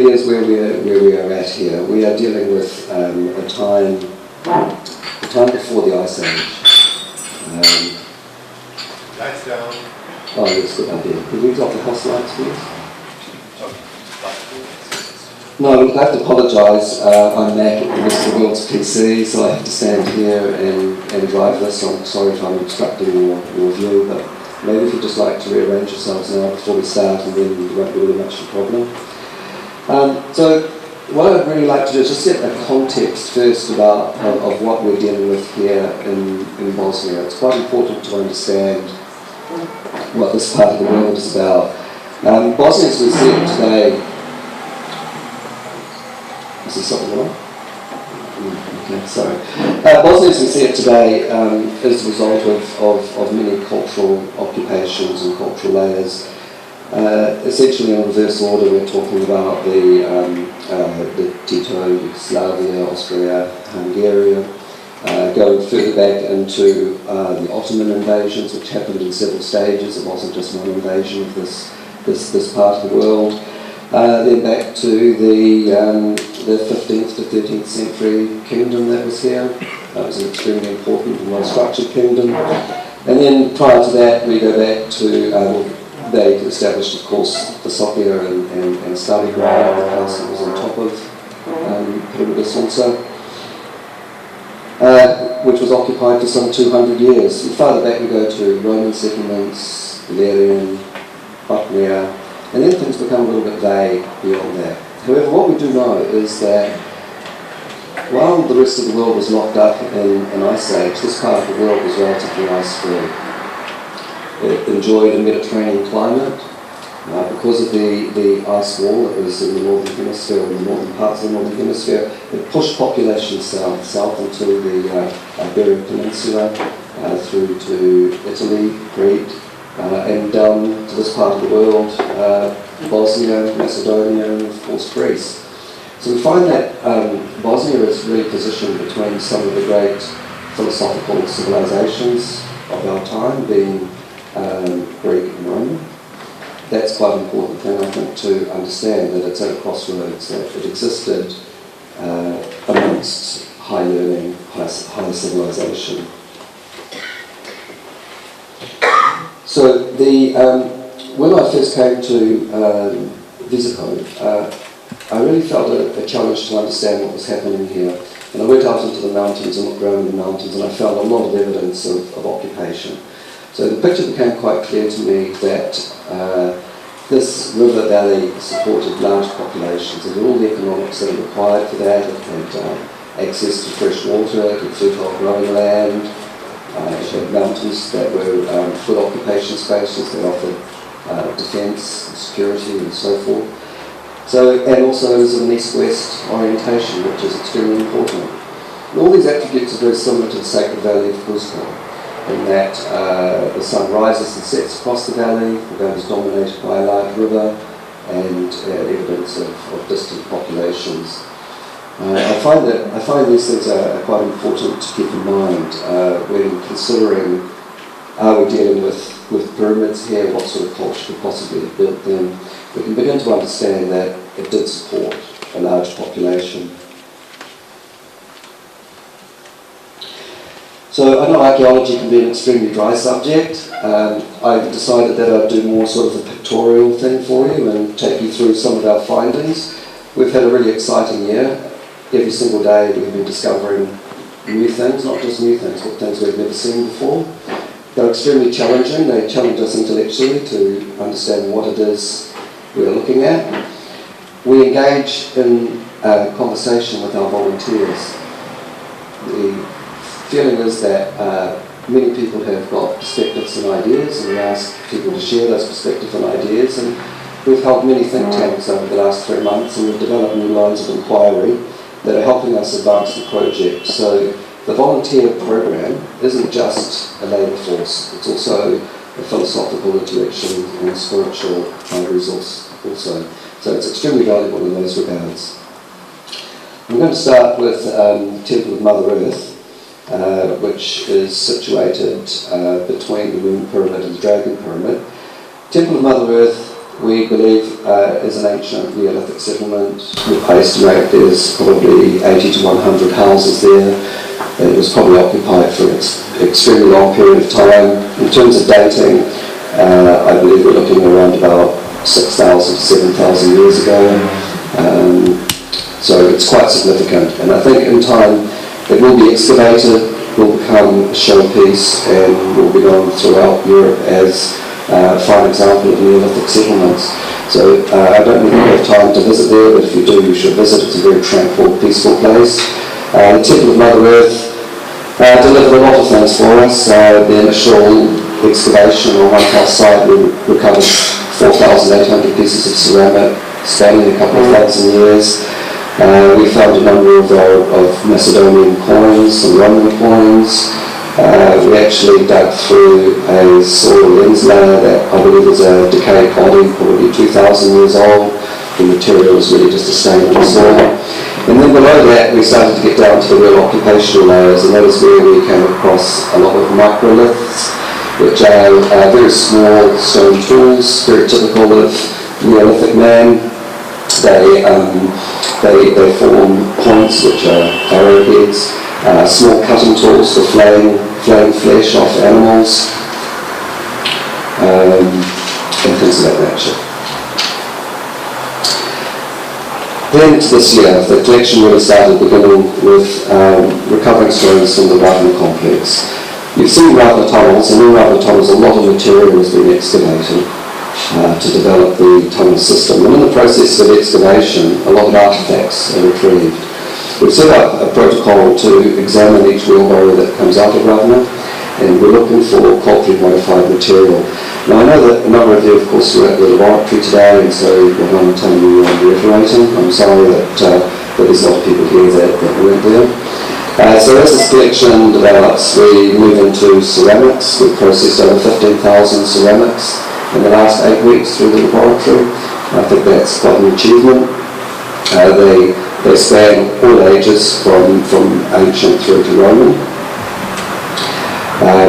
really is where we are at here. We are dealing with a time before the Ice Age. Lights down. Oh, that's a good idea. Could we drop the house lights, please? No, look, I have to apologise. I'm Mac at the rest of the world's PC, so I have to stand here and drive this. I'm sorry if I'm obstructing your view, but maybe if you'd just like to rearrange yourselves now before we start, and then it won't be really much of a problem. So what I'd really like to do is just set a context first of what we're dealing with here in Bosnia. It's quite important to understand what this part of the world is about. Bosnia, as we see it today, is there something wrong? Okay, sorry. Bosnia, as we see it today, is the result of many cultural occupations and cultural layers. Essentially, in reverse order, we're talking about the Tito, Yugoslavia, Austria, Hungary, going further back into the Ottoman invasions, which happened in several stages. It wasn't just one invasion of this part of the world. Then back to the 15th to 13th century kingdom that was here. That was an extremely important and well-structured kingdom. And then prior to that, we go back to they established, of course, the Sofia and Starigrad, the castle was on top of Pyramids also, which was occupied for some 200 years. And farther back we go to Roman settlements, Valerian, Bothnia, and then things become a little bit vague beyond that. However, what we do know is that while the rest of the world was locked up in an ice age, this part of the world was relatively ice-free. It enjoyed a Mediterranean climate because of the ice wall that was in the northern hemisphere, in the northern parts of the northern hemisphere. It pushed population south into the Iberian Peninsula, through to Italy, Crete, and down to this part of the world, Bosnia, Macedonia, and of course Greece. So we find that Bosnia is really positioned between some of the great philosophical civilizations of our time, being Greek and Roman. That's quite an important thing, I think, to understand, that it's at a crossroads, that it existed amongst high learning, high civilization. So when I first came to Visoko, I really felt a challenge to understand what was happening here. And I went out into the mountains and looked around in the mountains, and I found a lot of evidence of occupation. So the picture became quite clear to me that this river valley supported large populations. It had all the economics that are required for that. It had access to fresh water, it had fertile growing land, it had mountains that were good occupation spaces that offered defence and security and so forth. So, and also there was an east-west orientation, which is extremely important. And all these attributes are very similar to the Sacred Valley of Cuzco, in that the sun rises and sets across the valley. The valley is dominated by a large river and evidence of distant populations. I find these things are quite important to keep in mind when considering, are we dealing with pyramids here, what sort of culture could possibly have built them. We can begin to understand that it did support a large population. So I know archaeology can be an extremely dry subject. I've decided that I'd do more sort of a pictorial thing for you and take you through some of our findings. We've had a really exciting year. Every single day we've been discovering new things, not just new things, but things we've never seen before. They're extremely challenging. They challenge us intellectually to understand what it is we're looking at. We engage in conversation with our volunteers. The feeling is that many people have got perspectives and ideas, and we ask people to share those perspectives and ideas. And we've held many think tanks over the last 3 months, and we've developed new lines of inquiry that are helping us advance the project. So the volunteer program isn't just a labour force, it's also a philosophical, intellectual and spiritual resource also. So it's extremely valuable in those regards. I'm going to start with Temple of Mother Earth, which is situated between the Moon Pyramid and the Dragon Pyramid. Temple of Mother Earth we believe is an ancient Neolithic settlement. I estimate there's probably 80 to 100 houses there. It was probably occupied for an extremely long period of time. In terms of dating, I believe we're looking around about 6,000 to 7,000 years ago. So it's quite significant. And I think in time it will be excavated, will become a showpiece, and will be known throughout Europe as a fine example of Neolithic settlements. So I don't really have time to visit there, but if you do, you should visit. It's a very tranquil, peaceful place. The Temple of Mother Earth delivered a lot of things for us. The initial excavation on one house site, we recovered 4,800 pieces of ceramic spanning a couple of thousand years. We found a number of Macedonian coins, some Roman coins. We actually dug through a soil lens layer that I believe is a decayed body, probably 2,000 years old. The material is really just a stain on the soil. And then below that we started to get down to the real occupational layers, and that is where we came across a lot of microliths, which are very small stone tools, very typical of Neolithic man. They form points, which are arrowheads, small cutting tools for flaying flesh off animals, and things of that nature. Then to this year, the collection really started beginning with recovering stones from the Ravna complex. You've seen Ravna tunnels, and in Ravna tunnels a lot of material has been excavated to develop the tunnel system. And in the process of excavation, a lot of artefacts are retrieved. We've set up a protocol to examine each wheelbarrow that comes out of Ravna, and we're looking for culturally modified material. Now I know that a number of you, of course, were at the laboratory today, and so what I'm telling you I'm reiterating. I'm sorry that there's a lot of people here that weren't there. So as this collection develops, we move into ceramics. We've processed over 15,000 ceramics in the last 8 weeks through the laboratory. I think that's quite an achievement. They span all ages from ancient through to Roman.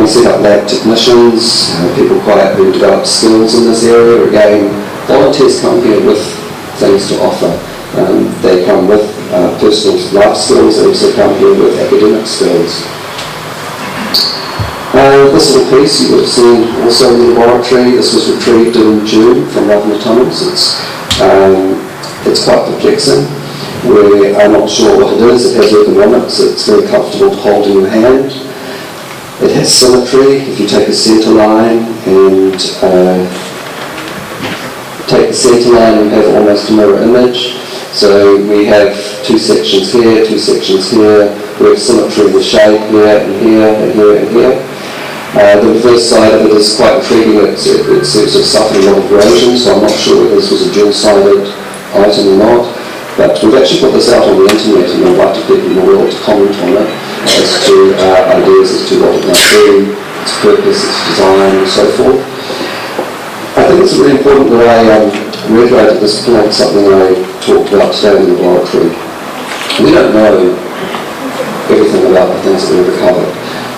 We set up lab technicians, people who develop skills in this area. Again, volunteers come here with things to offer. They come with personal life skills, they also come here with academic skills. This little piece you would have seen also in the laboratory. This was retrieved in June from Ravna tunnels. It's quite perplexing. We are not sure what it is. It has ergonomics. It's very comfortable to hold in your hand. It has symmetry. If you take a centre line and have almost a mirror image. So we have two sections here, two sections here. We have symmetry in the shape here and here and here and here. The reverse side of it is quite intriguing. It seems to have suffered a lot of erosion, so I'm not sure whether this was a dual-sided item or not. But we've actually put this out on the internet and invited people in the world to comment on it as to ideas as to what it might be, its purpose, its design, and so forth. I think it's really important that I reiterate at this point something I talked about today in the laboratory. We don't know everything about the things that we've recovered.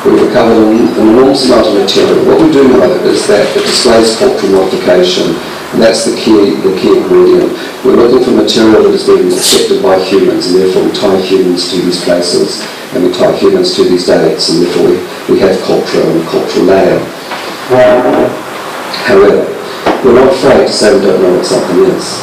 We've recovered an enormous amount of material. What we do know is that it displays cultural modification, and that's the key ingredient. We're looking for material that has been accepted by humans, and therefore we tie humans to these places, and we tie humans to these dates, and therefore we have culture and a cultural layer. However, we're not afraid to say we don't know what something is,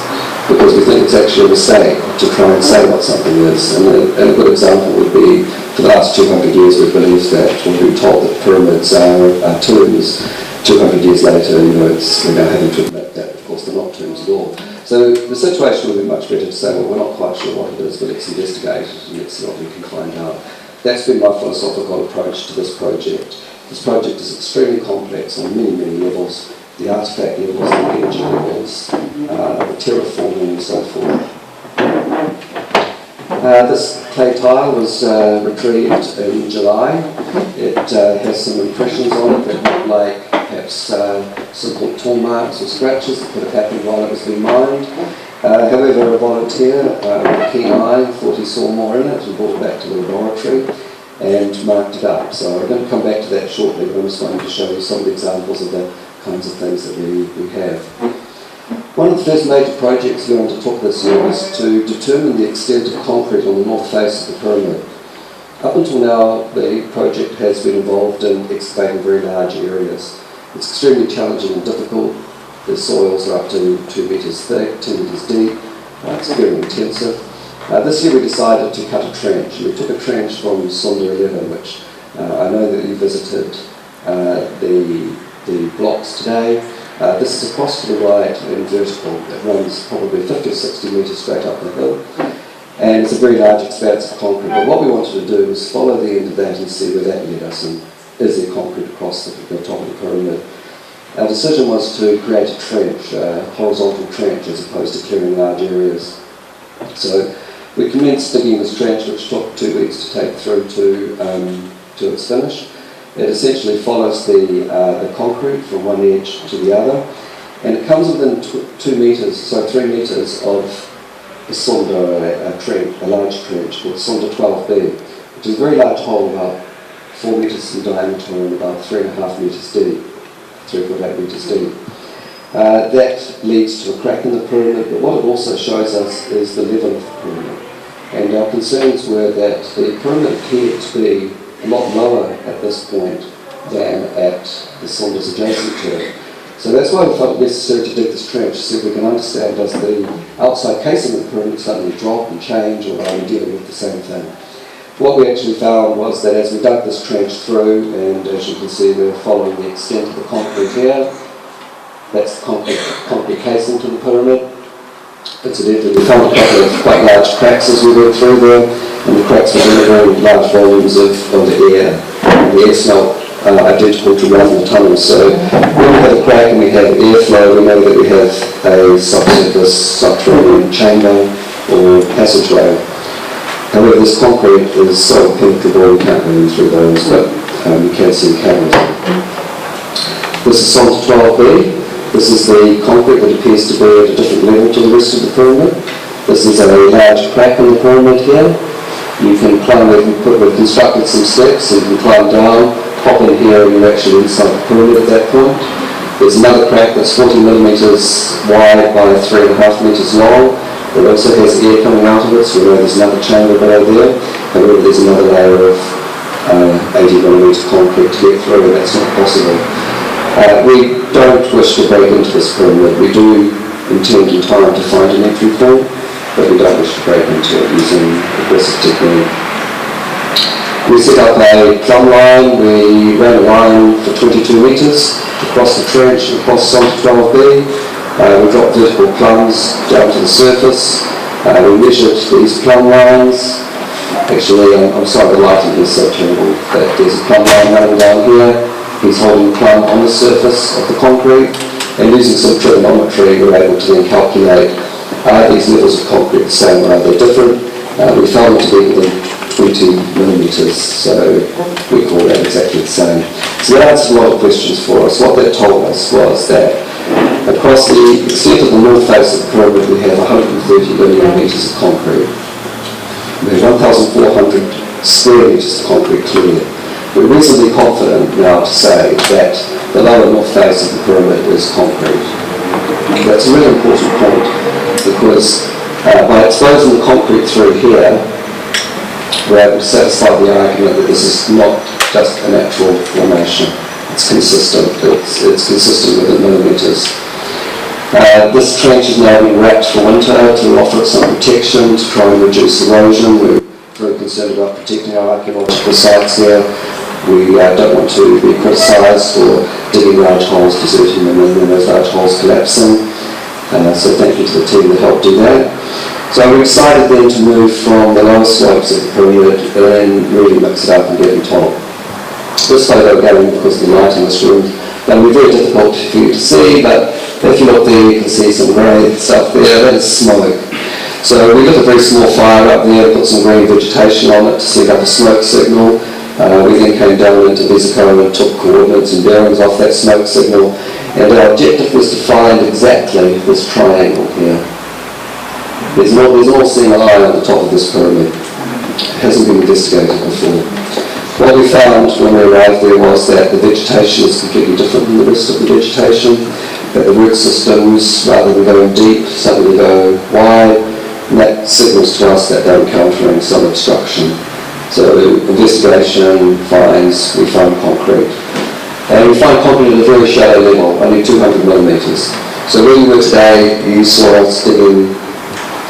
because we think it's actually a mistake to try and say what something is. And a good example would be, for the last 200 years we've believed that, or we've been told that pyramids are tombs. 200 years later, we're now having to admit that, of course, they're not tombs at all. So the situation would be much better to say, well, we're not quite sure what it is, but let's investigate it and let's see what we can find out. That's been my philosophical approach to this project. This project is extremely complex on many, many levels. The artefact levels, the energy levels, the terraforming and so forth. This clay tile was retrieved in July. It has some impressions on it that look like perhaps simple tool marks or scratches that could have happened while it was being mined. However, a volunteer with a keen eye thought he saw more in it and brought it back to the laboratory and marked it up. So I'm going to come back to that shortly, but I'm just going to show you some of the examples of the kinds of things that we have. One One of the first major projects we undertook this year was to determine the extent of concrete on the north face of the pyramid. Up until now, the project has been involved in excavating very large areas. It's extremely challenging and difficult. The soils are up to 2 metres thick, 10 metres deep. It's very intensive. This year we decided to cut a trench. We took a trench from Sonda 11, which I know that you visited the blocks today. This is across to the right and vertical. It runs probably 50 or 60 metres straight up the hill. And it's a very large expanse of concrete. But what we wanted to do was follow the end of that and see where that led us, and is there concrete across the top of the pyramid. Our decision was to create a trench, a horizontal trench, as opposed to clearing large areas. So we commenced digging this trench, which took 2 weeks to take through to its finish. It essentially follows the concrete from one edge to the other, and it comes within 2 metres, so 3 metres of a Sonda trench, a large trench called Sonda 12B, which is a very large hole, about 4 metres in diameter and about 3.5 metres deep, 3.8 metres deep. That leads to a crack in the pyramid, but what it also shows us is the level of the pyramid. And our concerns were that the pyramid appeared to be a lot lower at this point than at the Sondas adjacent to it. So that's why we felt it necessary to dig this trench, so if we can understand, does the outside casing of the pyramid suddenly drop and change, or are we dealing with the same thing? What we actually found was that as we dug this trench through, and as you can see we're following the extent of the concrete here, that's the concrete casing to the pyramid. Incidentally, we found a couple of quite large cracks as we went through there, and the cracks were delivering large volumes of the air. And the air smelt identical to run tunnels. So when we have a crack and we have airflow, we know that we have a subsurface, subterranean chamber or passageway. However, this concrete is so impenetrable we can't go in through those, but you can see cameras. This is Sonda 12B. This is the concrete that appears to be at a different level to the rest of the pyramid. This is a large crack in the pyramid here. You can climb, we've constructed some steps, so you can climb down, pop in here, and you're actually inside the pyramid at that point. There's another crack that's 40 millimetres wide by 3.5 metres long. It also has air coming out of it, so we know there's another chamber below there. However, there's another layer of 80 millimetre concrete to get through, and that's not possible. We don't wish to break into this pyramid. We do intend in time to find an entry point, but we don't wish to break into it using aggressive technique. We set up a plumb line. We ran a line for 22 metres across the trench, across Sonda 12B. We dropped vertical plumbs down to the surface. We measured these plumb lines. Actually, I'm sorry, the lighting is so terrible, but there's a plumb line running down here. He's holding plumb on the surface of the concrete, and using some trigonometry we're able to then calculate, are these levels of concrete the same or are they different? We found them to be within 20 millimetres, so we call that exactly the same. So that answered a lot of questions for us. What that told us was that across the extent of the north face of the pyramid we have 130 million metres of concrete. We have 1,400 square metres of concrete cleared. We're reasonably confident now to say that the lower north face of the pyramid is concrete. That's a really important point, because by exposing the concrete through here, we're able to satisfy the argument that this is not just a natural formation. It's consistent. It's consistent within millimetres. This trench is now being wrapped for winter to offer it some protection, to try and reduce erosion. We're very concerned about protecting our archaeological sites here. We don't want to be criticised for digging large holes, deserting them, and then those large holes collapsing. So thank you to the team that helped do that. So we decided then to move from the lower slopes of the pyramid and really mix it up and get on top. This photo again, because of the light in this room, will be very difficult for you to see, but if you look there you can see some grey stuff there. That is smoke. So we lit a very small fire up there, put some green vegetation on it to set up a smoke signal. We then came down into Vesico and took coordinates and bearings off that smoke signal, and our objective was to find exactly this triangle here. There's an all-seeing eye on the top of this pyramid. It hasn't been investigated before. What we found when we arrived there was that the vegetation is completely different from the rest of the vegetation. that the root systems, rather than going deep, suddenly go wide, and that signals to us that they're encountering some obstruction. So investigation finds we find concrete. And we find concrete at a very shallow level, only 200 millimetres. So where we were today, you saw us digging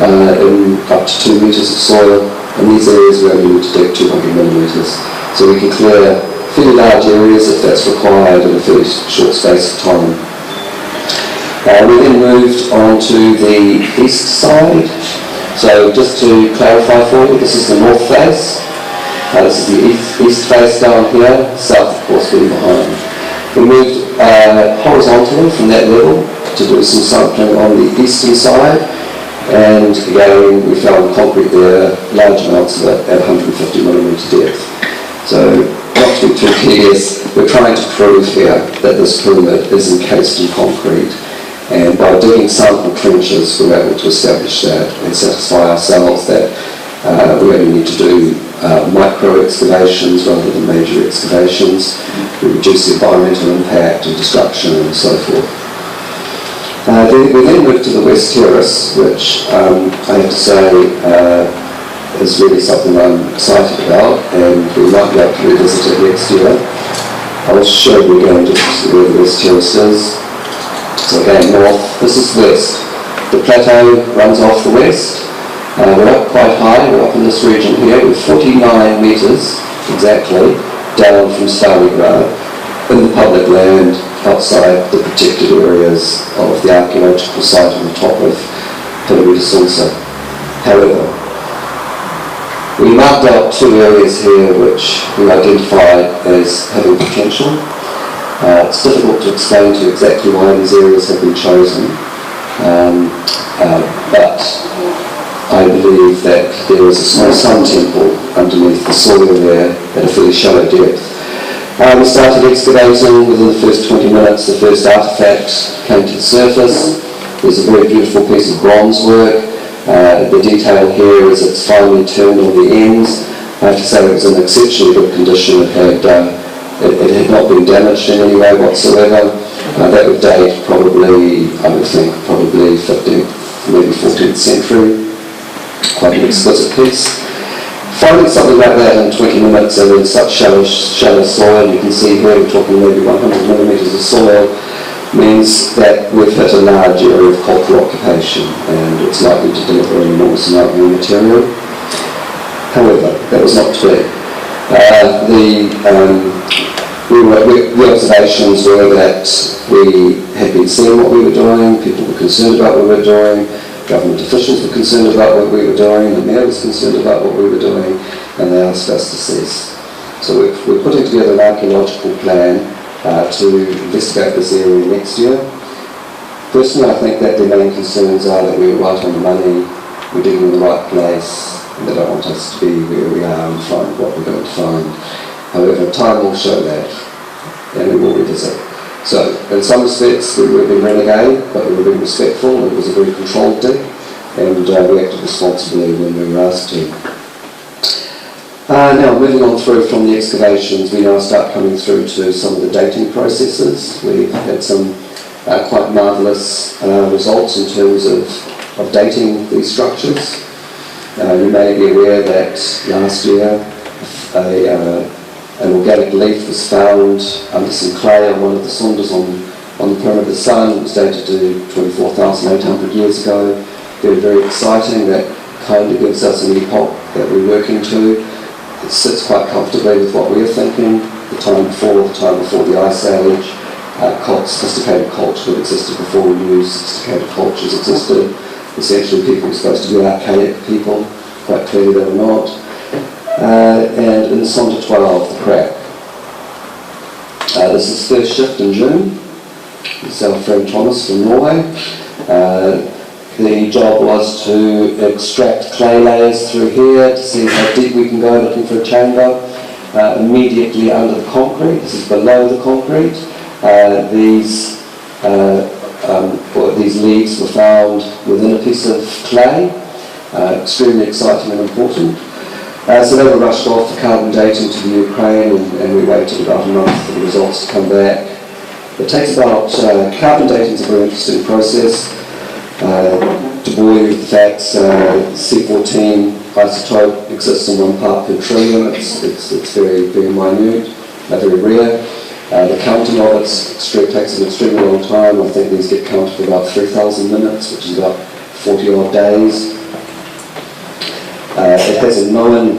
in up to 2 metres of soil, and these areas we only need to dig 200 millimetres. So we can clear fairly large areas if that's required in a fairly short space of time. We then moved on to the east side. So just to clarify for you, this is the north face. This is the east face down here, south of course being behind. We moved horizontally from that level to do some sampling on the eastern side, and again we found concrete there, large amounts of it at 150 millimetre depth. So not to be too tedious, we're trying to prove here that this pyramid is encased in concrete, and by digging sample trenches we're able to establish that and satisfy ourselves that we only need to do micro excavations rather than major excavations. We reduce the environmental impact and destruction and so forth. We then moved to the West Terrace, which I have to say is really something I'm excited about, and we might be able to revisit it next year. I'll show you again just where the West Terrace is. So again, north, this is west. The plateau runs off the west. We're up quite high, we're up in this region here, we're 49 metres exactly down from Stalingrad in the public land outside the protected areas of the archaeological site on the top of Pyramid Sunsa. However, we marked out 2 areas here which we identified as having potential. It's difficult to explain to you exactly why these areas have been chosen, but I believe that there is a small sun temple underneath the soil there at a fairly shallow depth. We started excavating. Within the first 20 minutes the first artefact came to the surface. There's a very beautiful piece of bronze work. The detail here is it's finely turned on the ends. I have to say it was in exceptionally good condition. It had not been damaged in any way whatsoever. That would date probably, I would think, probably 15th, maybe 14th century. Quite an exquisite piece. Finding something like that in 20 minutes and in such shallow soil, you can see here we're talking maybe 100 millimetres of soil, means that we've hit a large area of cultural occupation and it's likely to deliver an enormous amount of new material. However, that was not to be. The observations were that we had been seeing what we were doing, people were concerned about what we were doing, government officials were concerned about what we were doing, the mayor was concerned about what we were doing, and they asked us to cease. So we're putting together an archaeological plan to investigate this area next year. Personally, I think that the main concerns are that we're right on the money, we're digging in the right place, and they don't want us to be where we are and find what we're going to find. However, time will show that, and we will revisit. So, in some respects, we were being renegade, but we were being respectful. It was a very controlled dig, and we acted responsibly when we were asked to. Now, moving on through from the excavations, we now start coming through to some of the dating processes. We've had some quite marvellous results in terms of dating these structures. You may be aware that last year an organic leaf was found under some clay on one of the sundas on the Pyramid of the Sun. It was dated to 24,800 years ago. Very, very exciting. That kind of gives us an epoch that we're working to. It sits quite comfortably with what we're thinking. The time before the Ice Age, sophisticated culture that existed before we knew sophisticated cultures existed. Essentially, people were supposed to be archaic people. Quite clearly they were not. And in Sonda 12, the crack. This is first shift in June. This is our friend Thomas from Norway. The job was to extract clay layers through here to see how deep we can go looking for a chamber. Immediately under the concrete, this is below the concrete, these leaves were found within a piece of clay. Extremely exciting and important. So they were rushed off for carbon dating to the Ukraine, and we waited about a month for the results to come back. It takes about, carbon dating is a very interesting process. To bore you with the facts, C14 isotope exists in 1 part per trillion. It's very, very minute, very rare. The counting of it takes an extremely long time. I think these get counted for about 3,000 minutes, which is about 40 odd days. It has a known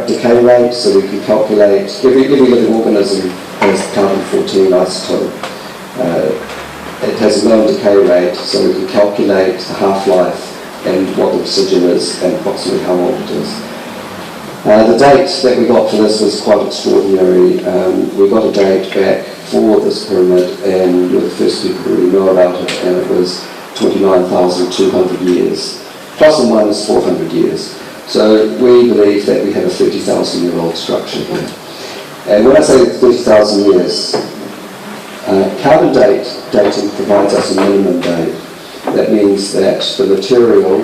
decay rate, so we can calculate, every living organism has carbon-14 isotope. It has a known decay rate, so we can calculate the half-life and what the precision is and approximately how old it is. The date that we got for this was quite extraordinary. We got a date back for this pyramid, and we were the first people to really know about it, and it was 29,200 years, plus or minus 400 years. So we believe that we have a 30,000-year-old structure here. And when I say 30,000 years, carbon dating provides us a minimum date. That means that the material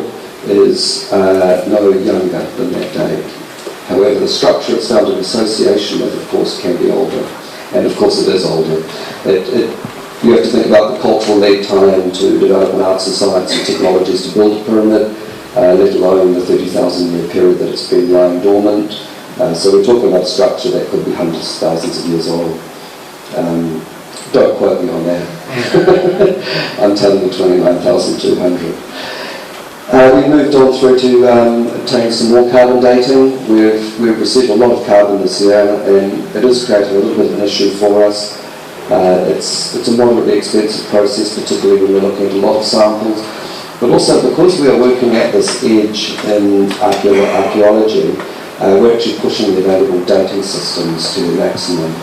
is no younger than that date. However, the structure it's found in association with, of course, can be older. And of course it is older. You have to think about the cultural lead time to develop an arts and science and technologies to build a pyramid, let alone the 30,000-year period that it's been lying dormant. So we're talking about a structure that could be hundreds of thousands of years old. Don't quote me on that. I'm telling you 29,200. We moved on through to obtain some more carbon dating. We've received a lot of carbon this year, and it is creating a little bit of an issue for us. It's a moderately expensive process, particularly when we're looking at a lot of samples. But also because we are working at this edge in archaeology, we're actually pushing the available dating systems to the maximum.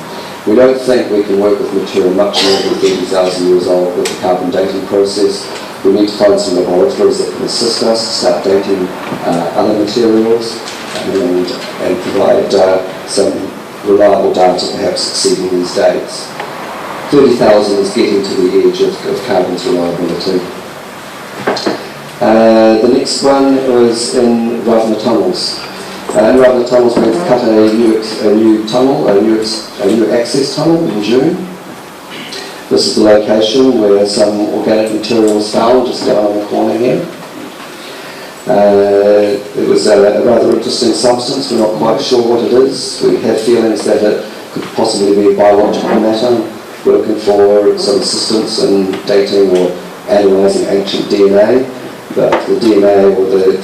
We don't think we can work with material much more than 30,000 years old with the carbon dating process. We need to find some laboratories that can assist us to start dating other materials and provide some reliable data, perhaps exceeding these dates. 30,000 is getting to the edge of carbon's reliability. The next one was in Ravna tunnels. In Ravna tunnels, we've cut a new tunnel, a new access tunnel in June. This is the location where some organic material was found, just down on the corner here. It was a rather interesting substance. We're not quite sure what it is. We have feelings that it could possibly be biological matter. We're looking for some assistance in dating or analysing ancient DNA, but the DNA or the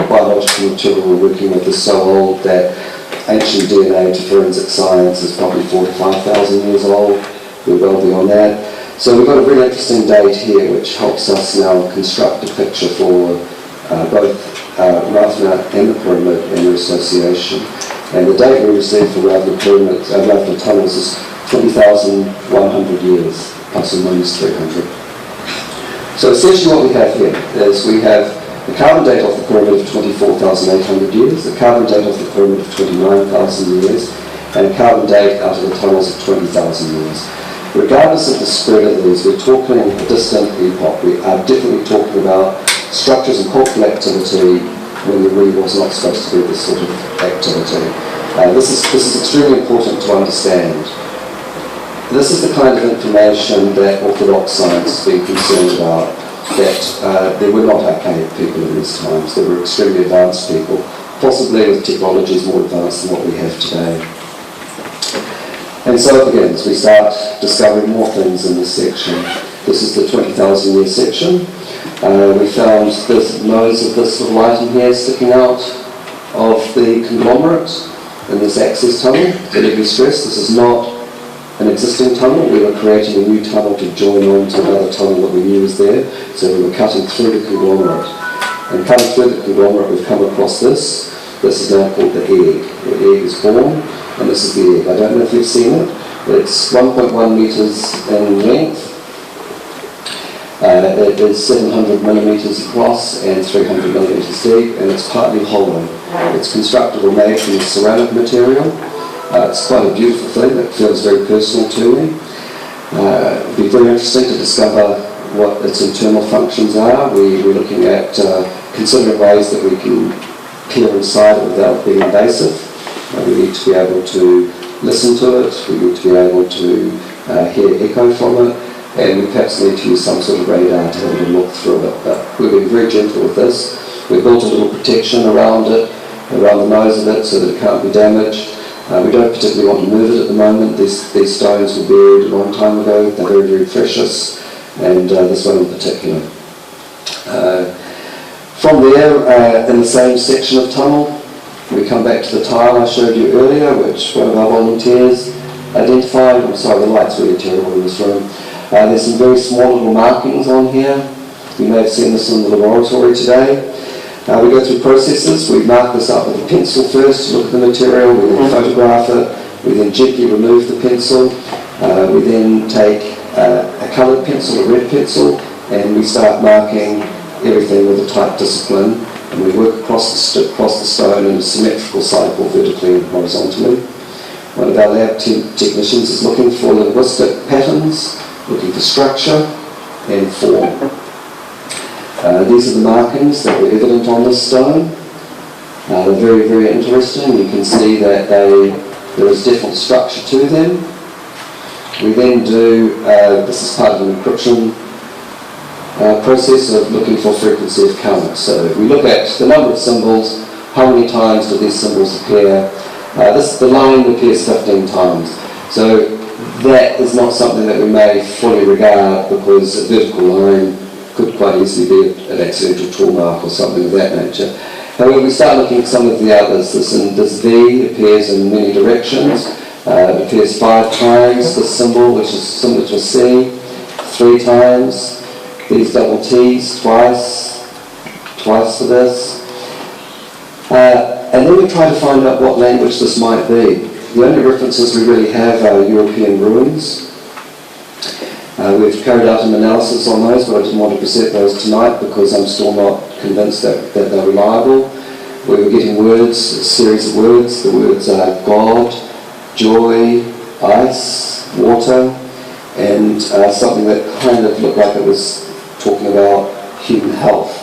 biological material we're working with is so old that ancient DNA to forensic science is probably 4,000 to 5,000 years old. We're well beyond that. So we've got a very interesting date here which helps us now construct a picture for both Ravna and the pyramid and their association. And the date we received for Ravna tunnels is 20,100 years, plus or minus 300. So essentially what we have here is we have the carbon date of the pyramid of 24,800 years, the carbon date of the pyramid of 29,000 years, and a carbon date out of the tunnels of 20,000 years. Regardless of the spread of these, we're talking a distant epoch. We are definitely talking about structures and cultural activity when there really was not supposed to be this sort of activity. This is extremely important to understand. This is the kind of information that orthodox science has been concerned about, that there were not archaic people in these times. They were extremely advanced people, possibly with technologies more advanced than what we have today. And so it begins. We start discovering more things in this section. This is the 20,000 year section. We found this nose of this little item here sticking out of the conglomerate in this access tunnel. To be stressed, this is not an existing tunnel. We were creating a new tunnel to join on to another tunnel that we knew was there. So we were cutting through the conglomerate. And cutting through the conglomerate, we've come across this. This is now called the egg. The egg is born. And this is the egg. I don't know if you've seen it. It's 1.1 metres in length. It is 700 millimetres across and 300 millimetres deep, and it's partly hollow. It's constructed or made from ceramic material. It's quite a beautiful thing that feels very personal to me. It'd be very interesting to discover what its internal functions are. We're looking at considering ways that we can peer inside it without being invasive. We need to be able to listen to it, we need to be able to hear echo from it, and we perhaps need to use some sort of radar to have a look through it. But we've been very gentle with this. We've built a little protection around it, around the nose of it, so that it can't be damaged. We don't particularly want to move it at the moment. These stones were buried a long time ago. They're very, very precious, and this one in particular. From there, in the same section of tunnel, we come back to the tile I showed you earlier, which one of our volunteers identified. I'm sorry, the light's really terrible in this room. There's some very small little markings on here. You may have seen this in the laboratory today. We go through processes. We mark this up with a pencil first to look at the material. We then photograph it. We then gently remove the pencil. We then take a coloured pencil, a red pencil, and we start marking everything with a tight discipline. And we work across the stone in a symmetrical cycle, vertically and horizontally. One of our lab technicians is looking for linguistic patterns, looking for structure and form. These are the markings that were evident on this stone. They're very, very interesting. You can see that there is definite structure to them. We then do, this is part of an encryption process of looking for frequency of count. So we look at the number of symbols, how many times do these symbols appear. The line appears 15 times. So that is not something that we may fully regard, because a vertical line could quite easily be an accidental tool mark or something of that nature. However, we start looking at some of the others. This V appears in many directions. It appears 5 times, this symbol, which is similar to a C, 3 times. These double T's twice for this. And then we try to find out what language this might be. The only references we really have are European ruins. We've carried out an analysis on those, but I didn't want to present those tonight because I'm still not convinced that they're reliable. We were getting words, a series of words. The words are God, joy, ice, water, and something that kind of looked like it was talking about human health.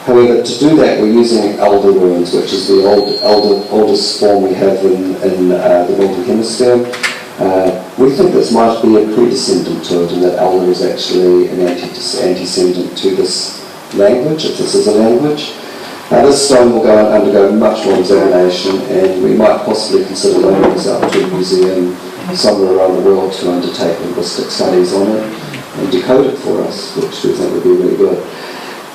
However, to do that, we're using elder ruins, which is the oldest form we have in the Northern Hemisphere. We think this might be a predescendant to it, and that elder is actually an antecedent to this language, if this is a language. This stone will undergo much more examination, and we might possibly consider loaning this out to a museum somewhere around the world to undertake linguistic studies on it and decode it for us, which we think would be really good.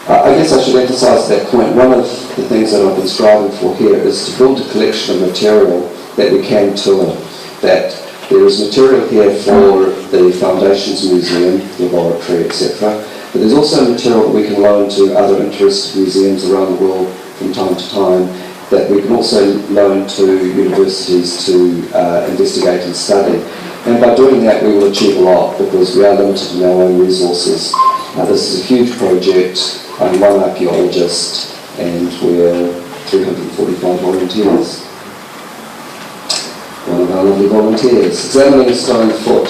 I guess I should emphasise that point. One of the things that I've been striving for here is to build a collection of material that we can tour. That there is material here for the Foundations Museum, laboratory, etc. But there's also material that we can loan to other interested museums around the world from time to time, that we can also loan to universities to investigate and study. And by doing that, we will achieve a lot, because we are limited in our own resources. This is a huge project. I'm one archaeologist, and we're 345 volunteers. One of our lovely volunteers. Examining a stone foot.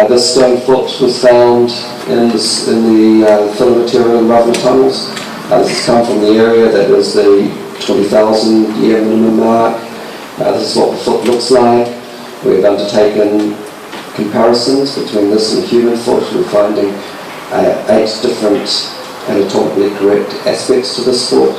This stone foot was found in the filler material in Ravna tunnels. This has come from the area that was the 20,000 year minimum mark. This is what the foot looks like. We've undertaken comparisons between this and a human foot. We're finding 8 different anatomically correct aspects to this foot.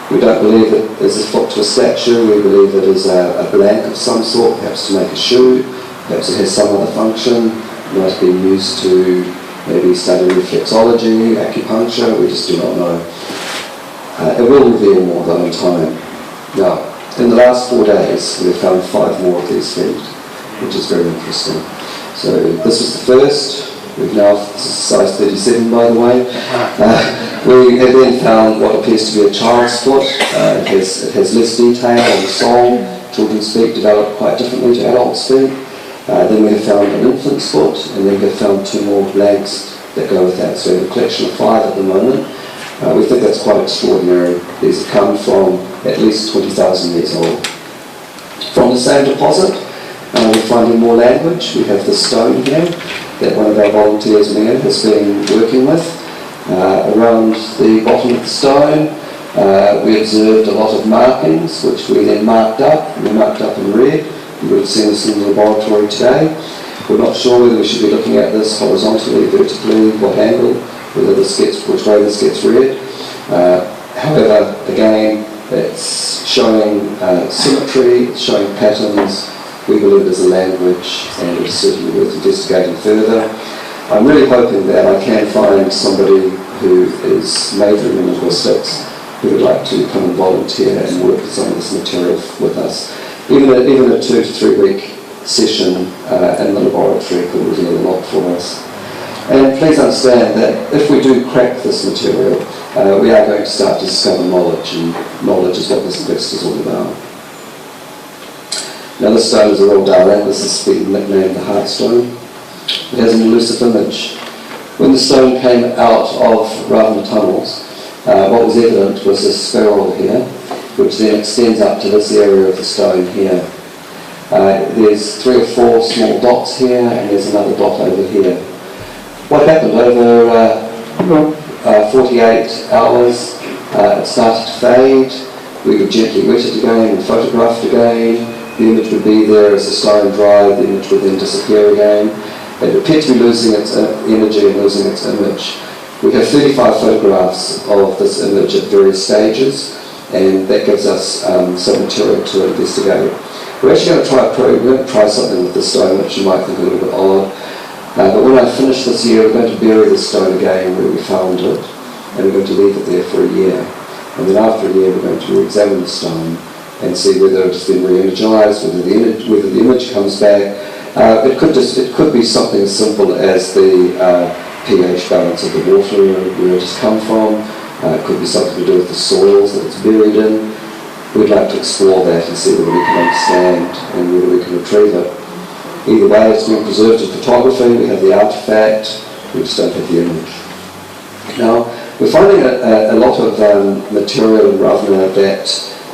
We don't believe it is a foot to a statue. We believe it is a blank of some sort, perhaps to make a shoe. Perhaps it has some other function. It might be used to maybe study reflexology, acupuncture. We just do not know. It will reveal more though in time. Now, in the last 4 days, we've found 5 more of these feet, which is very interesting. So this was the first. We've now, this is size 37 by the way. We have then found what appears to be a child's foot. It has less detail on the sole. Children's feet develop quite differently to adults' feet. Then we have found an infant's foot, and then we have found 2 more blanks that go with that. So we have a collection of 5 at the moment. We think that's quite extraordinary. These have come from at least 20,000 years old. From the same deposit, we're finding more language. We have this stone here that one of our volunteers, Mia, has been working with. Around the bottom of the stone, we observed a lot of markings, which we then marked up. We marked up in red. You would have seen this in the laboratory today. We're not sure whether we should be looking at this horizontally, vertically, what angle, whether this gets, which way this gets read. However, again, it's showing symmetry, it's showing patterns. We believe it is a language, and it's certainly worth investigating further. I'm really hoping that I can find somebody who is majoring in linguistics who would like to come and volunteer and work with some of this material with us. Even a 2 to 3 week session in the laboratory could reveal a lot for us. And please understand that if we do crack this material, we are going to start to discover knowledge, and knowledge is what this quest is all about. Now this stone is a real darling. This has been nicknamed the Heart Stone. It has an elusive image. When the stone came out of Ravana tunnels, what was evident was this spiral here, which then extends up to this area of the stone here. There's 3 or 4 small dots here, and there's another dot over here. What happened over 48 hours, it started to fade. We would gently wet it again and photograph it again. The image would be there as the stone dried, the image would then disappear again. It appeared to be losing its energy and losing its image. We have 35 photographs of this image at various stages, and that gives us some material to investigate. We're actually going to try something with this stone which you might think a little bit odd. But when I finish this year, we're going to bury this stone again where we found it, and we're going to leave it there for a year. And then after a year, we're going to re-examine the stone and see whether it's been re-energized, whether the image comes back. It could be something as simple as the pH balance of the water, where it has come from. It could be something to do with the soils that it's buried in. We'd like to explore that and see whether we can understand and whether we can retrieve it. Either way, it's been preserved in photography. We have the artifact, we just don't have the image. Now, we're finding a lot of material in Ravana that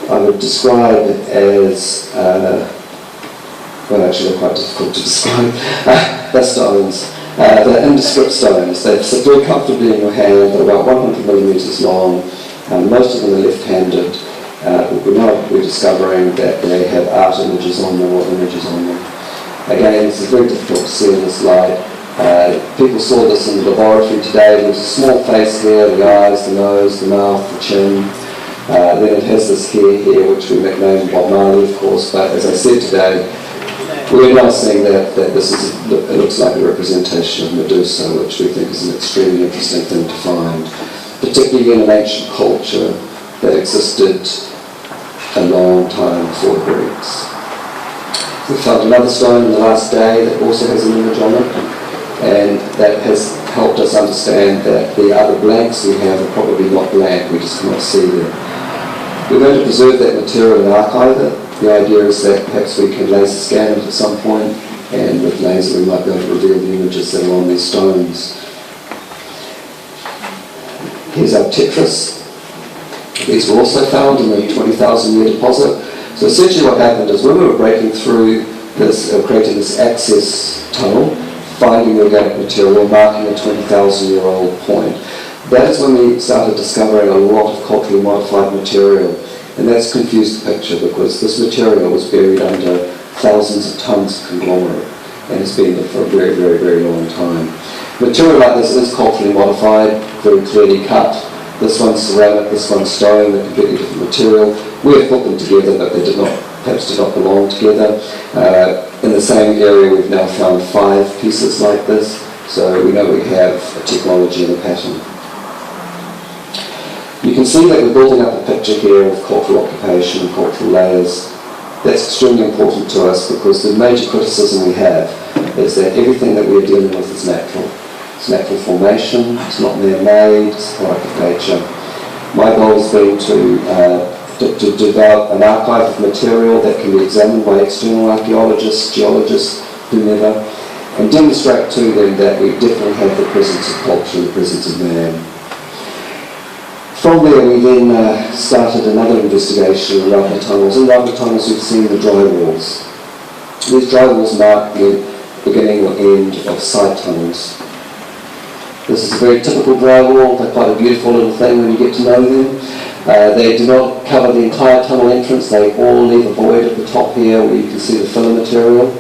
I would describe as, well actually they're quite difficult to describe. They're stones. They're indescript stones. They sit very comfortably in your hand. They're about 100 millimeters long. Most of them are left-handed. We're discovering that they have art images on them or images on them. Again, this is very difficult to see in this light. People saw this in the laboratory today. There's a small face here, the eyes, the nose, the mouth, the chin. Then it has this hair here, which we nicknamed Bob Marley, of course, but as I said today, we're now seeing that this is, it looks like a representation of Medusa, which we think is an extremely interesting thing to find, particularly in an ancient culture that existed a long time before the Greeks. We found another stone in the last day that also has an image on it, and that has helped us understand that the other blanks we have are probably not blank, we just cannot see them. We're going to preserve that material and archive it. The idea is that perhaps we can laser scan it at some point, and with laser we might be able to reveal the images that are on these stones. Here's our tetras. These were also found in the 20,000 year deposit. So essentially what happened is when we were breaking through this, creating this access tunnel, finding the organic material, marking a 20,000-year-old point, that is when we started discovering a lot of culturally modified material. And that's confused the picture because this material was buried under thousands of tons of conglomerate and has been there for a very, very, very long time. Material like this is culturally modified, very clearly cut. This one's ceramic, this one's stone, they're completely different material. We have put them together, but they perhaps did not belong together. In the same area, we've now found 5 pieces like this, so we know we have a technology and a pattern. You can see that we're building up a picture here of cultural occupation and cultural layers. That's extremely important to us because the major criticism we have is that everything that we're dealing with is natural. It's natural formation, it's not man-made, it's a product of nature. My goal has been to develop an archive of material that can be examined by external archaeologists, geologists, whomever, and demonstrate to them that we definitely have the presence of culture and the presence of man. From there we then started another investigation in Ravana tunnels. In Ravana tunnels we've seen the dry walls. These dry walls mark the beginning or end of side tunnels. This is a very typical dry wall. They're quite a beautiful little thing when you get to know them. They do not cover the entire tunnel entrance. They all leave a void at the top here where you can see the filler material.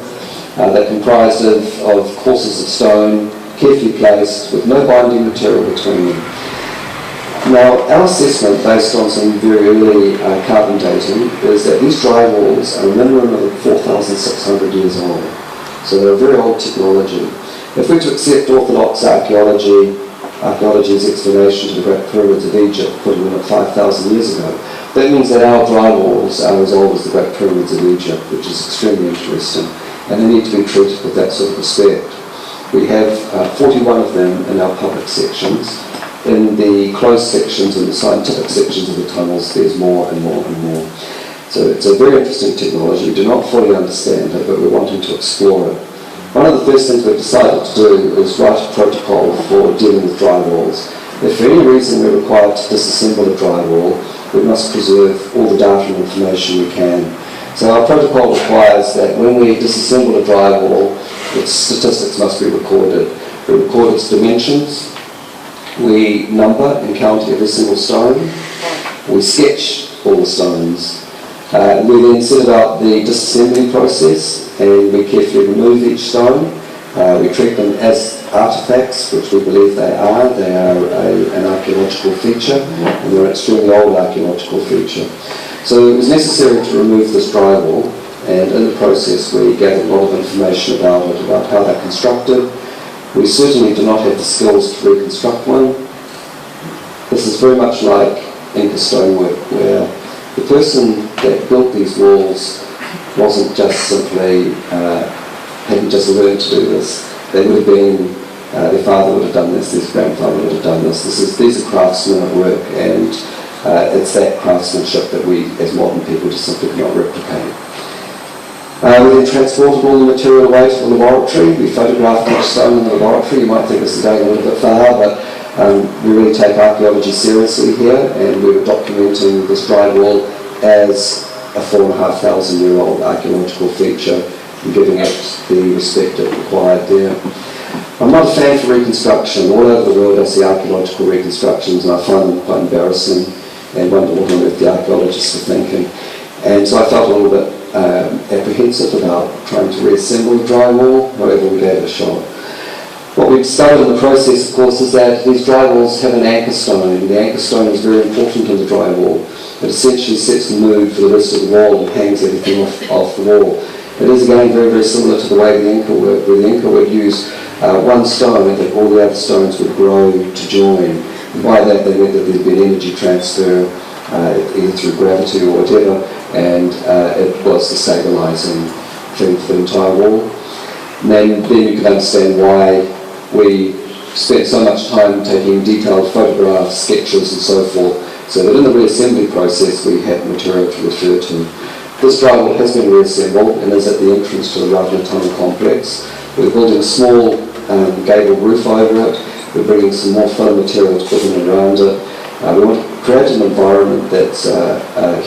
They're comprised of courses of stone, carefully placed, with no binding material between them. Now, our assessment, based on some very early carbon dating, is that these dry walls are a minimum of 4,600 years old. So they're a very old technology. If we're to accept orthodox archaeology's explanation to the Great Pyramids of Egypt, putting them at 5,000 years ago, that means that our dry walls are as old as the Great Pyramids of Egypt, which is extremely interesting, and they need to be treated with that sort of respect. We have 41 of them in our public sections. In the closed sections and the scientific sections of the tunnels, there's more and more and more. So it's a very interesting technology. We do not fully understand it, but we're wanting to explore it. One of the first things we've decided to do is write a protocol for dealing with dry walls. If for any reason we're required to disassemble a dry wall, we must preserve all the data and information we can. So our protocol requires that when we disassemble a dry wall, its statistics must be recorded. We record its dimensions, we number and count every single stone, we sketch all the stones. We then set about the disassembly process, and we carefully remove each stone. We treat them as artefacts, which we believe they are. They are an archaeological feature, and they're an extremely old archaeological feature. So it was necessary to remove this dry wall, and in the process we gathered a lot of information about it, about how they're constructed. We certainly do not have the skills to reconstruct one. This is very much like Inca stonework, where the person that built these walls wasn't just simply, hadn't just learned to do this. They would have been, their father would have done this, their grandfather would have done this. These are craftsmen at work, and it's that craftsmanship that we, as modern people, just simply cannot replicate. We then transported all the material away to the laboratory. We photographed each stone in the laboratory. You might think this is going a little bit far, but we really take archaeology seriously here, and we were documenting this dry wall as a 4,500-year-old archaeological feature and giving it the respect it required there. I'm not a fan for reconstruction. All over the world I see archaeological reconstructions and I find them quite embarrassing and wonder what on earth the archaeologists are thinking. And so I felt a little bit apprehensive about trying to reassemble a dry wall, however we gave it a shot. What we've discovered in the process, of course, is that these dry walls have an anchor stone. The anchor stone is very important in the dry wall. It essentially sets the mood for the rest of the wall and hangs everything off the wall. It is again very, very similar to the way the Inca worked, where the Inca would use one stone and that all the other stones would grow to join. And by that they meant that there'd be an energy transfer, either through gravity or whatever, and it was the stabilising thing for the entire wall. And then you can understand why we spent so much time taking detailed photographs, sketches and so forth, so that in the reassembly process we had material to refer to. This dry wall has been reassembled and is at the entrance to the Ravna Tunnel complex. We're building a small gable roof over it. We're bringing some more foam material to put in around it. We want to create an environment that's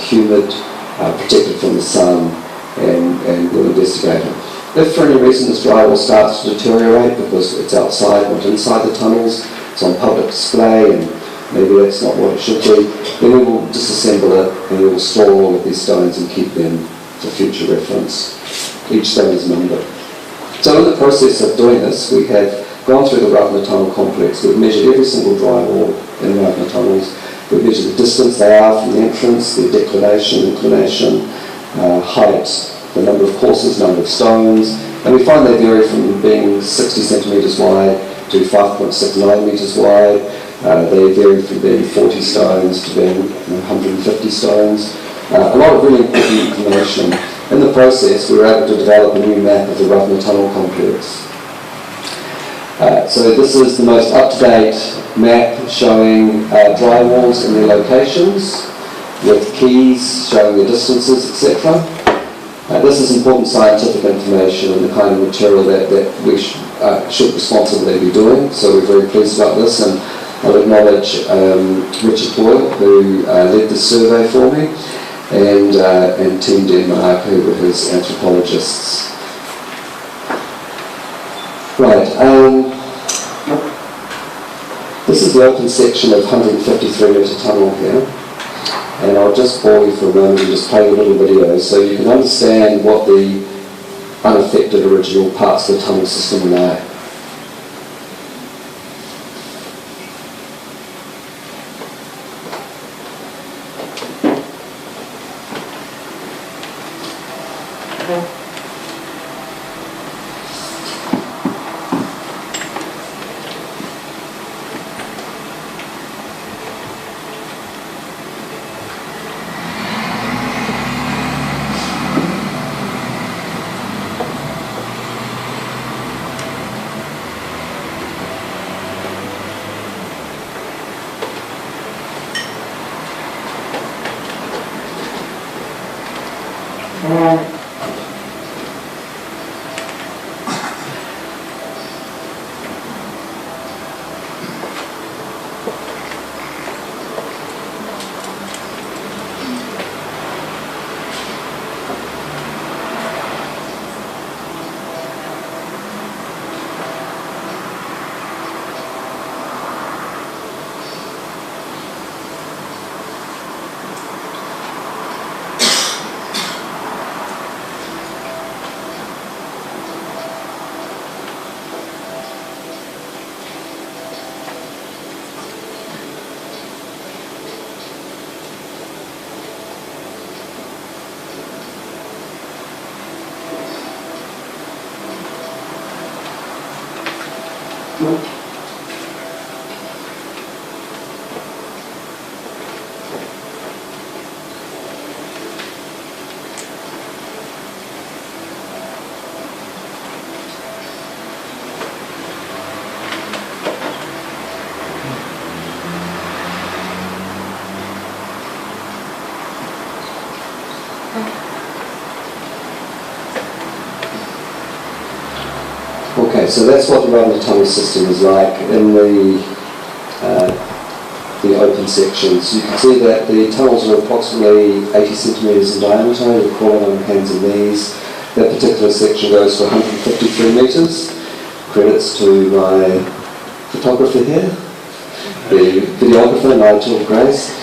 humid, protected from the sun, and we'll investigate it. If for any reason this dry wall starts to deteriorate because it's outside, not inside the tunnels, it's on public display and maybe that's not what it should be, then we will disassemble it and we will store all of these stones and keep them for future reference. Each stone is numbered. So in the process of doing this, we have gone through the Ravna Tunnel complex. We've measured every single dry wall in the Ravna tunnels. We've measured the distance they are from the entrance, their declination, inclination, height, the number of courses, number of stones, and we find they vary from being 60 centimetres wide to 5.69 metres wide. They vary from being 40 stones to being 150 stones. A lot of really important information. In the process, we were able to develop a new map of the Ravna Tunnel complex. So this is the most up-to-date map showing dry walls and their locations, with keys showing the distances, etc. This is important scientific information and the kind of material that we should responsibly be doing, so we're very pleased about this, and I'll acknowledge Richard Boyle, who led this survey for me, and Team Denmark, who were his anthropologists. Right, this is the open section of 153 metre tunnel here. And I'll just pause you for a moment and just play a little video so you can understand what the unaffected original parts of the tunnel system lie. Okay, so that's what the run of the tunnel system is like in the open sections. You can see that the tunnels are approximately 80 centimetres in diameter. You're crawling on hands and knees. That particular section goes for 153 metres. Credits to my photographer here, the videographer, Nigel Grace.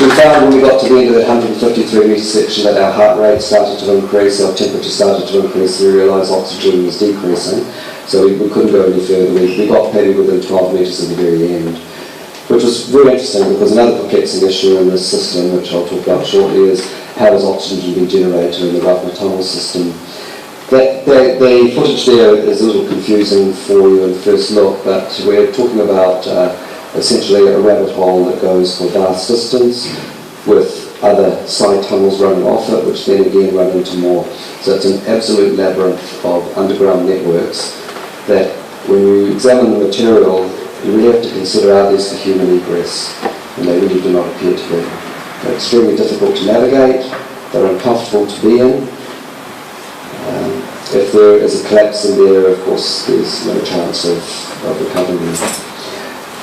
We found when we got to the end of that 153 metre section that our heart rate started to increase, our temperature started to increase, we realised oxygen was decreasing, so we couldn't go any further. We got maybe within 12 metres of the very end, which was very interesting because another perplexing issue in this system, which I'll talk about shortly, is how does oxygen be generated in the Ravna tunnel system. The footage there is a little confusing for you in first look, but we're talking about essentially a rabbit hole that goes for a vast distance with other side tunnels running off it, which then again run into more. So it's an absolute labyrinth of underground networks that when you examine the material, you really have to consider, are these for human egress? And they really do not appear to be. They're extremely difficult to navigate, they're uncomfortable to be in. If there is a collapse in there, of course, there's no chance of recovering them.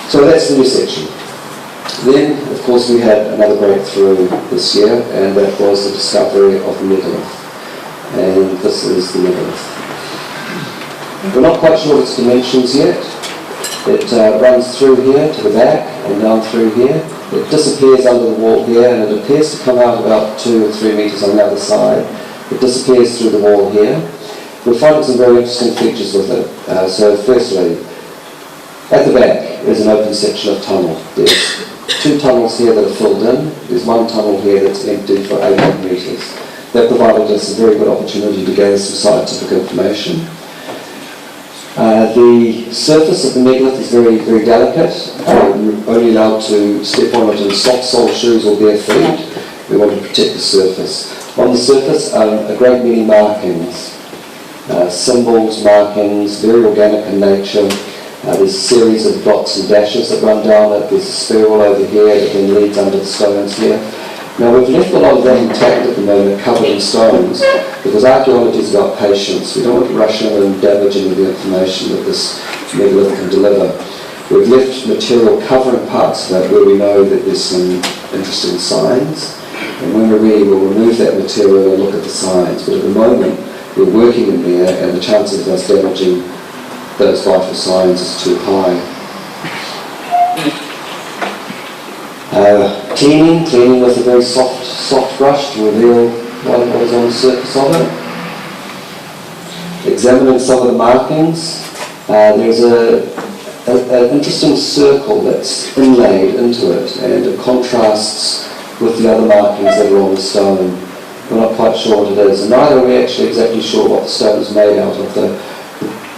So that's the new section. Then, of course, we had another breakthrough this year, and that was the discovery of the megalith. And this is the megalith. We're not quite sure of its dimensions yet. It runs through here to the back and down through here. It disappears under the wall here, and it appears to come out about 2 or 3 metres on the other side. It disappears through the wall here. We're finding some very interesting features with it. So firstly, at the back is an open section of tunnel. There's 2 tunnels here that are filled in. There's 1 tunnel here that's empty for 800 metres. That provided us a very good opportunity to gain some scientific information. The surface of the megalith is very, very delicate. You're only allowed to step on it in soft-soled shoes or bare feet. We want to protect the surface. On the surface are a great many markings. Symbols, markings, very organic in nature. There's a series of dots and dashes that run down it. There's a spiral over here that then leads under the stones here. Now we've left a lot of that intact at the moment, covered in stones, because archaeology is about patience. We don't want to rush in and damage any of the information that this megalith can deliver. We've left material covering parts of it where we know that there's some interesting signs, and when we're ready we'll remove that material and look at the signs. But at the moment we're working in there, and the chances of us damaging those vital signs is too high. Cleaning with a very soft brush to reveal what is on the surface of it. Examining some of the markings. There's an interesting circle that's inlaid into it, and it contrasts with the other markings that are on the stone. We're not quite sure what it is, and neither are we actually exactly sure what the stone is made out of. The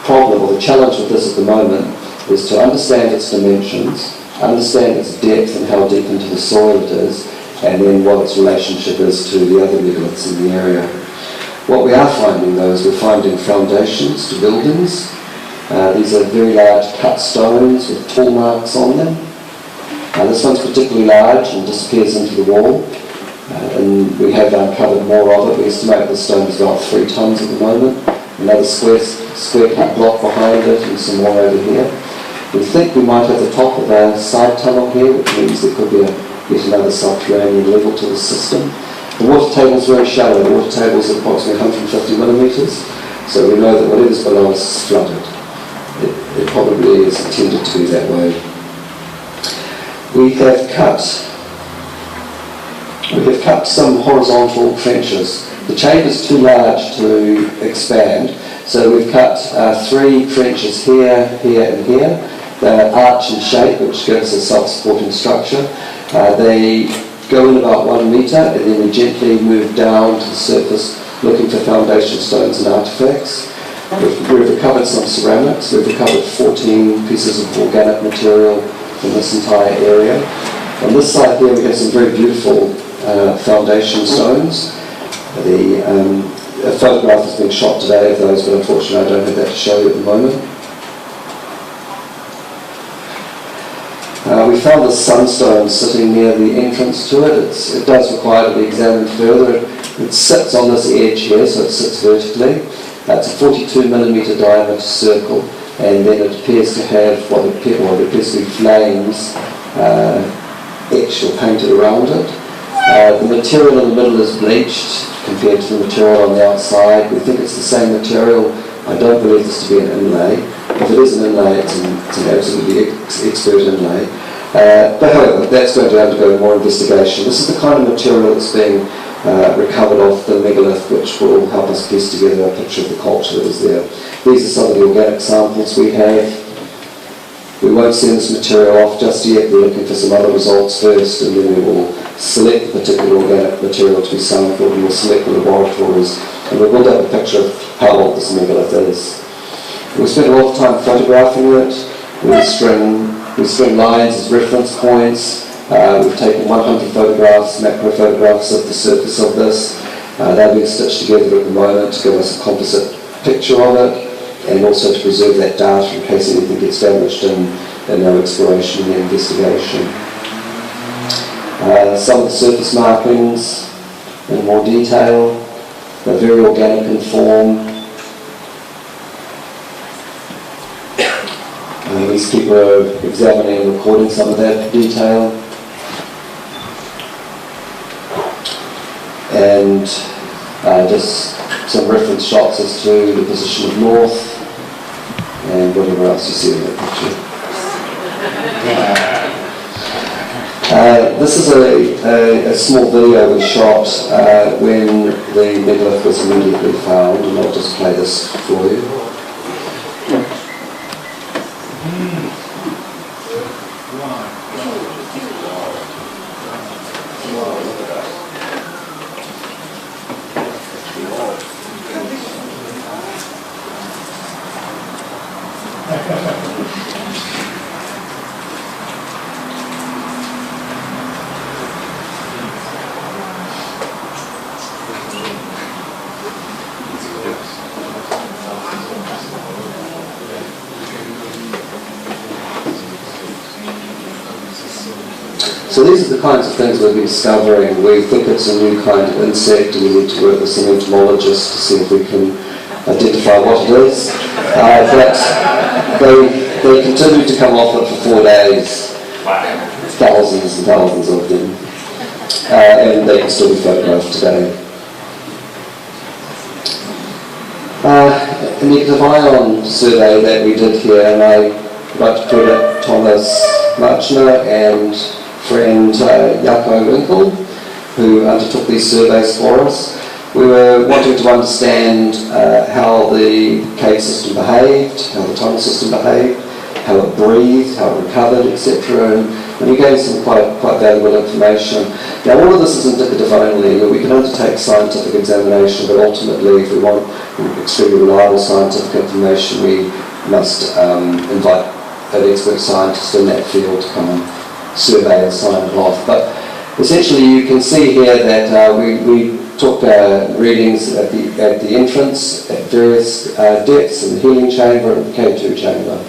problem or the challenge with this at the moment is to understand its dimensions, understand its depth and how deep into the soil it is, and then what its relationship is to the other megaliths in the area. What we are finding though is we're finding foundations to buildings. These are very large cut stones with tall marks on them. This one's particularly large and disappears into the wall, and we have uncovered more of it. We estimate the stone is about 3 tons at the moment. Another square cut block behind it and some more over here. We think we might have the top of a side tunnel here, which means there could be yet another subterranean level to the system. The water table is very shallow. The water table is approximately 150 millimetres, so we know that whatever's below us is flooded. It probably is intended to be that way. We have cut some horizontal trenches. The chamber's too large to expand, so we've cut 3 trenches here, here and here. They're arch in shape, which gives a self-supporting structure. They go in about 1 metre, and then we gently move down to the surface looking for foundation stones and artefacts. We've recovered some ceramics. We've recovered 14 pieces of organic material from this entire area. On this side here we have some very beautiful foundation stones. A photograph has been shot today of those, but unfortunately I don't have that to show you at the moment. We found this sunstone sitting near the entrance to it. It does require to be examined further. It sits on this edge here, so it sits vertically. It's a 42 millimetre diameter circle, and then it appears to have what appears to be flames etched or painted around it. The material in the middle is bleached compared to the material on the outside. We think it's the same material. I don't believe this to be an inlay. If it is an inlay, it's an absolutely expert inlay. But however, that's going to undergo more investigation. This is the kind of material that's being recovered off the megalith, which will help us piece together a picture of the culture that is there. These are some of the organic samples we have. We won't send this material off just yet. We're looking for some other results first, and then we will select the particular organic material to be sampled, and we'll select the laboratories, and we'll build up a picture of how old this megalith is. We spent a lot of time photographing it. We string lines as reference points. We've taken 100 photographs, macro photographs of the surface of this. They're being stitched together at the moment to give us a composite picture of it, and also to preserve that data in case anything gets damaged in our exploration and investigation. Some of the surface markings in more detail. They're very organic in form. These people are examining and recording some of that detail. And just some reference shots as to the position of north and whatever else you see in that picture. This is a small video we shot when the megalith was immediately found, and I'll just play this for you. So these are the kinds of things we've been discovering. We think it's a new kind of insect, and we need to work with some entomologists to see if we can identify what it is. But they continue to come off it for 4 days, thousands and thousands of them, and they can still be photographed today. A negative ion survey that we did here, and I'd like to credit Thomas Marchner and friend Jaco Winkel, who undertook these surveys for us. We were wanting to understand how the cave system behaved, how the tunnel system behaved, how it breathed, how it recovered, etc. And we gained some quite valuable information. Now, all of this is indicative only. We can undertake scientific examination, but ultimately, if we want extremely reliable scientific information, we must invite an expert scientist in that field to come and survey and sign it off. But essentially, you can see here that we took readings at the entrance at various depths in the healing chamber and the K2 chamber.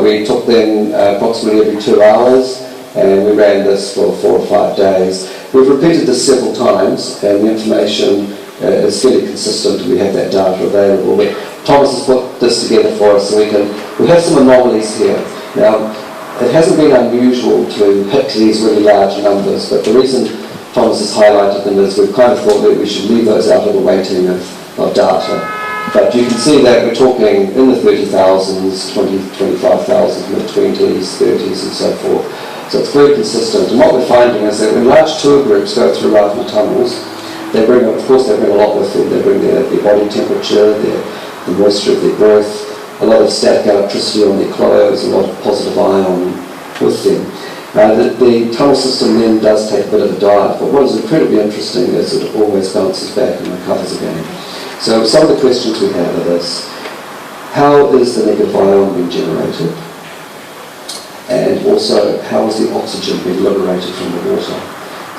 We took them approximately every 2 hours, and we ran this for 4 or 5 days. We've repeated this several times, and the information is fairly consistent. We have that data available. But Thomas has put this together for us, so we have some anomalies here. Now, it hasn't been unusual to hit these really large numbers, but the reason Thomas has highlighted them is we've kind of thought that we should leave those out of the weighting of data. But you can see that we're talking in the 30,000s, 25,000, mid-20s, 30s and so forth. So it's very consistent. And what we're finding is that when large tour groups go through Rafna tunnels, they bring a lot with them. They bring their body temperature, the moisture of their breath, a lot of static electricity on their clothes, a lot of positive ion with them. The tunnel system then does take a bit of a dive, but what is incredibly interesting is that it always bounces back and recovers again. So some of the questions we have are this: how is the negative ion being generated? And also, how is the oxygen being liberated from the water?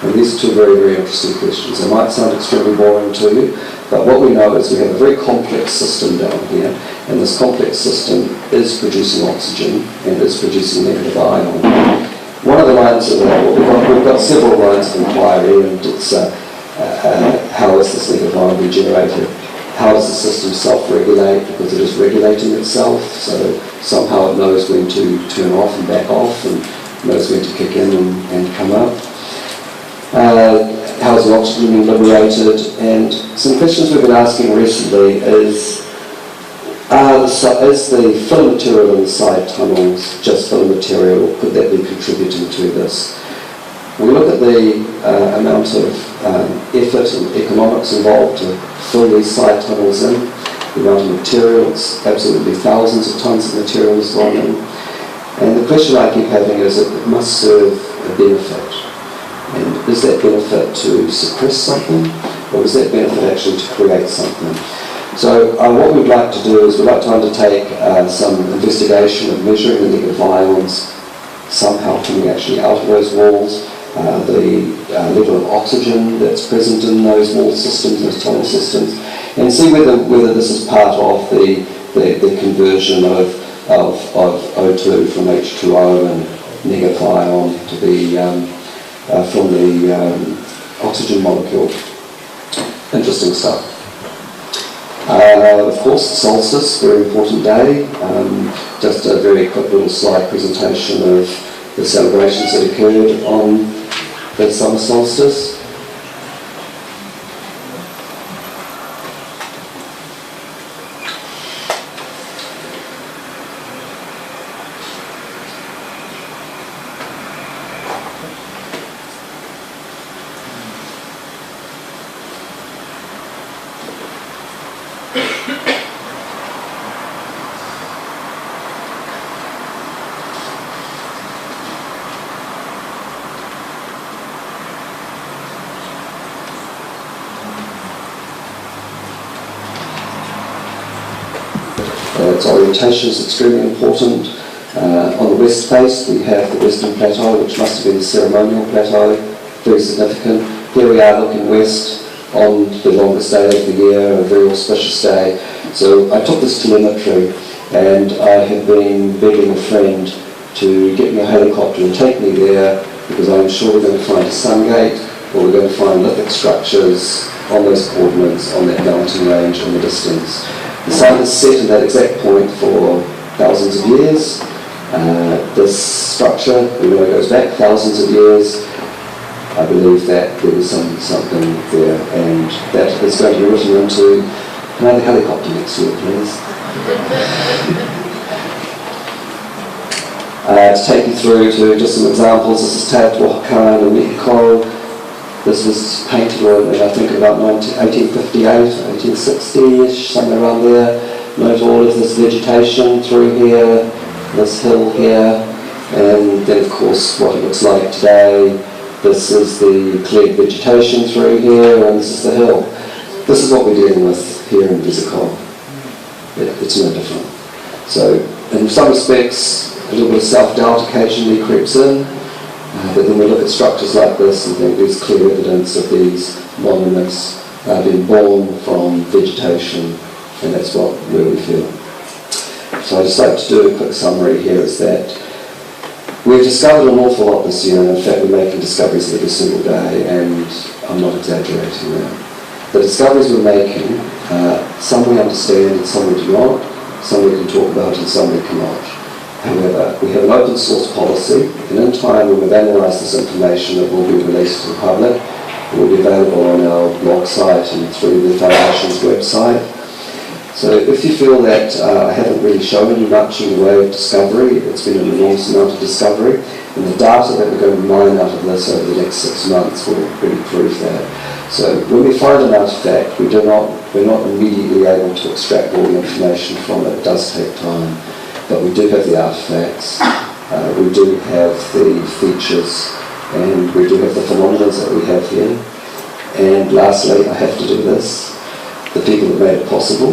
And these are two very, very interesting questions. They might sound extremely boring to you, but what we know is we have a very complex system down here, and this complex system is producing oxygen and is producing negative ion. One of the lines of we've got several lines of inquiry, and it's how is this negative ion being generated? How does the system self-regulate? Because it is regulating itself, so somehow it knows when to turn off and back off, and knows when to kick in and come up. How is the oxygen being liberated? And some questions we've been asking recently is the fill material in the side tunnels just fill material? Could that be contributing to this? We look at the amount of effort and economics involved to fill these side tunnels in, the amount of material. It's absolutely thousands of tons of material has gone in. And the question I keep having is it must serve a benefit. And is that benefit to suppress something, or is that benefit actually to create something? So what we'd like to do is we'd like to undertake some investigation of measuring the negative ions somehow coming actually out of those walls, the level of oxygen that's present in those wall systems, those tunnel systems, and see whether this is part of the conversion of O2 from H2O and negative ion to the from the oxygen molecule. Interesting stuff. Of course, the solstice, very important day. Just a very quick little slide presentation of the celebrations that occurred on the summer solstice. Its orientation is extremely important. On the west face we have the Western Plateau, which must have been the ceremonial plateau, very significant. Here we are looking west on the longest day of the year, a very auspicious day. So I took this telemetry, and I have been begging a friend to get me a helicopter and take me there, because I'm sure we're going to find a sun gate, or we're going to find lithic structures on those coordinates on that mountain range in the distance. The sun has set at that exact point for thousands of years. This structure, we know it goes back thousands of years. I believe that there was something there, and that is going to be written into another helicopter next year, please. To take you through to just some examples, this is Teotihuacan in Mexico. This was painted in, I think, about 1858, 1860-ish, somewhere around there. Note all of this vegetation through here, this hill here, and then of course what it looks like today. This is the cleared vegetation through here, and this is the hill. This is what we're dealing with here in Visico. It's no different. So, in some respects, a little bit of self-doubt occasionally creeps in, but then we look at structures like this and think there's clear evidence of these monuments being born from vegetation, and that's where we feel. So I'd just like to do a quick summary here, is that we've discovered an awful lot this year, and in fact we're making discoveries every single day, and I'm not exaggerating there. The discoveries we're making, some we understand and some we do not, some we can talk about and some we cannot. However, we have an open source policy, and in time when we've analysed this information, it will be released to the public. It will be available on our blog site and through the Foundation's website. So if you feel that I haven't really shown you much in the way of discovery, it's been an enormous amount of discovery, and the data that we're going to mine out of this over the next 6 months will really prove that. So when we find an artefact, we're not immediately able to extract all the information from it. It does take time, but we do have the artefacts, we do have the features, and we do have the phenomena that we have here. And lastly, I have to do this. The people that made it possible.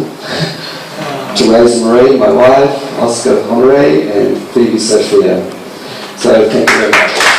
Therese Marie, my wife, Oscar Honore, and Phoebe Sophia. So thank you very much.